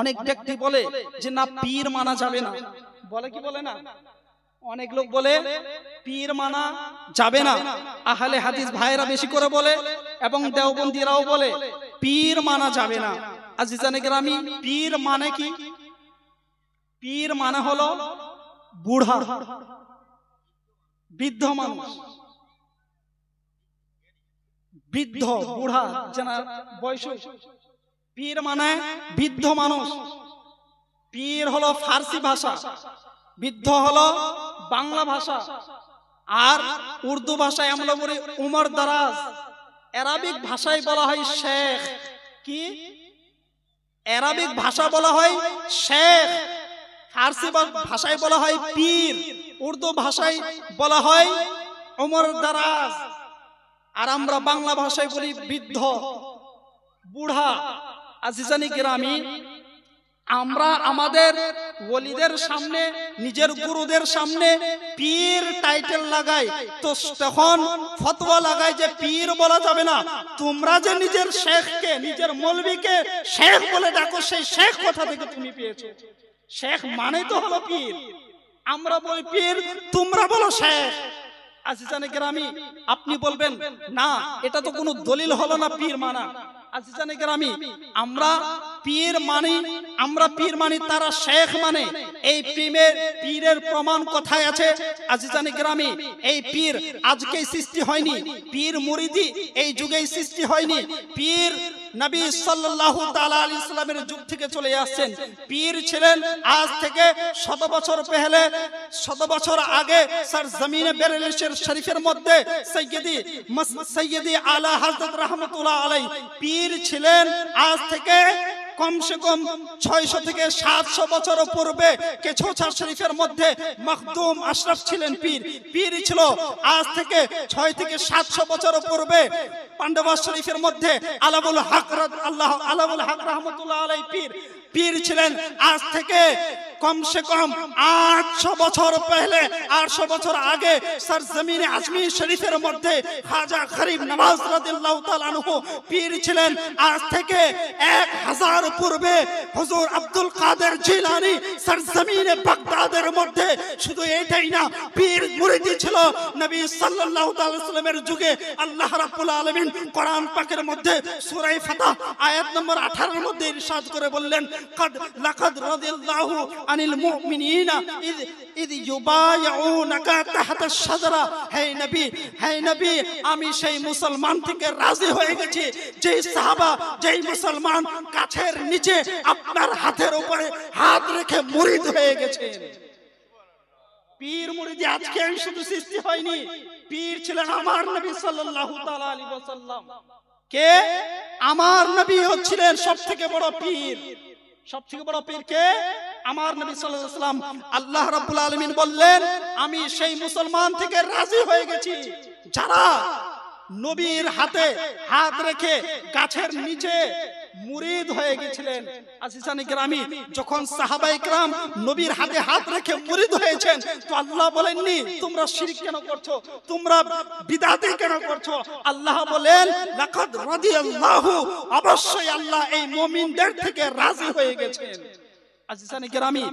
অনেক ব্যক্তি বলে যে না পীর মানা যাবে না, বলে কি বলে না? অনেক লোক বলে পীর মানা যাবে না। আহলে হাদিস ভাইরা বেশি করে বলে এবং দেওবন্দিরাও বলে পীর মানা যাবে না। আজিজানে গ্রামী, পীর মানে কি? পীর মানে হলো বুড়া, বৃদ্ধ মানুষ, বৃদ্ধ বুড়া যারা বয়স। পীর মানে বৃদ্ধ মানুষ। পীর হলো ফার্সি ভাষা, বৃদ্ধ হলো বাংলা ভাষা, আর উর্দু ভাষায় আমরা বলি উমর দারাজ, আরবিক ভাষায় বলা হয় শেখ। কি? আরবিক ভাষা বলা হয় শেখ, ফার্সি ভাষায় বলা হয় পীর, উর্দু ভাষায় বলা হয় উমর দারাজ, আর আমরা বাংলা ভাষায় বলি বৃদ্ধ বুড়া। আজিজানি গ্রামী, আমরা আমাদের ওলিদের সামনে, নিজের গুরুদের সামনে পীর টাইটেল লাগাই, তো তখন ফতোয়া লাগাই যে পীর বলা যাবে না। তোমরা যে নিজের শেখকে, নিজের মৌলবীকে শেখ বলে ডাকো, সেই শেখ কোথা থেকে তুমি পেয়েছো? শেখ মানে তো হলো পীর। আমরা বলি পীর, তোমরা বলো শেখ। আজিজানে গ্রামী, আপনি বলবেন না এটা তো কোনো দলিল হলো না পীর মানা। আজিজানে গ্রামী, আমরা পীর মানি, আমরা পীর মানি, তারা শেখ মানে। এই পীরের প্রমাণ কোথায় আছে? আজিজানে গ্রামী, এই পীর আজকেই সৃষ্টি হয়নি, পীর মুরিদি এই যুগেই সৃষ্টি হয়নি। পীর নবী সাল্লাল্লাহু তাআলা আলাইহি সাল্লামের যুগ থেকে চলে আসছেন। পীর ছিলেন আজ থেকে 100 বছর পহলে, 100 বছর আগে সরজমিনে বেরেলিশের শরীফের মধ্যে সৈয়দি আলা হযরত রাহমাতুল্লাহ আলাইহি পীর ছিলেন। আজ থেকে কমসে কম 600 থেকে 700 বছর পূর্বে কেছোছা শরীফের মধ্যে মখদুম আশরাফ ছিলেন পীর। পীর ছিল আজ থেকে 6 থেকে 700 বছর পূর্বে পান্ডবা শরীফের মধ্যে আলাবুল হক রাহমাতুল্লাহ আলাইহি পীর ছিলেন। আজ থেকে কমসে কম 800 বছর পহলে, 800 বছর আগে সরজমিনে আজমির শরীফের মধ্যে খাজা গরিব নওয়াজ রাদিয়াল্লাহু তাআলা আনহু পীর ছিলেন। আজ থেকে 1000 পূর্বে হুজুর আব্দুল কাদের জিলানী সরজমিনে বাগদাদের মধ্যে। শুধু এটাই না, পীর মুরিদি ছিল নবী সাল্লাল্লাহু আলাইহি ওয়াসাল্লামের যুগে। আল্লাহ রাব্বুল আলামিন কোরআন পাকের মধ্যে সূরা ফাতহ আয়াত নম্বর 18 এর মধ্যে ইরশাদ করে বললেন, লাকাদ রাদিয়াল্লাহু আনিল মুমিনিনা ইদ ইউবাইউনাকা তাহতা শাজারা। হে নবী, আমি সেই মুসলমান থেকে রাজি হয়ে গেছি যেই সাহাবা, যেই মুসলমান গাছের নিচে আপনার হাতের উপরে হাত রেখে মুরিদ হয়ে গেছেন। পীর মুরিদি আজকে শুধু সৃষ্টি হয়নি, পীর ছিলেন আমার নবী সাল্লাল্লাহু তাআলা আলাইহি ওয়াসাল্লাম। কে? আমার নবী হচ্ছিলেন সবথেকে বড় পীর। সবথেকে বড় পীর কে? আমার নবী সাল্লাল্লাহু আলাইহি ওয়াসাল্লাম। আল্লাহ রাব্বুল আলামিন বললেন, আমি সেই মুসলমান থেকে রাজি হয়ে গেছি যারা নবীর হাতে হাত রেখে গাছের নিচে মুরিদ হয়ে গেছিলেন। আজিজানে গ্রামী, যখন সাহাবায়ে কেরাম নবীর হাতে হাত রেখে মুরিদ হয়েছেন, তো আল্লাহ বলেননি তোমরা শিরক কেন করছো, তোমরা বিদআতি কেন করছো? আল্লাহ বলেন লাকাদ রাদিয়াল্লাহু, অবশ্যই আল্লাহ এই মুমিনদের থেকে রাজি হয়ে গেছেন। আজিজানে গ্রামী,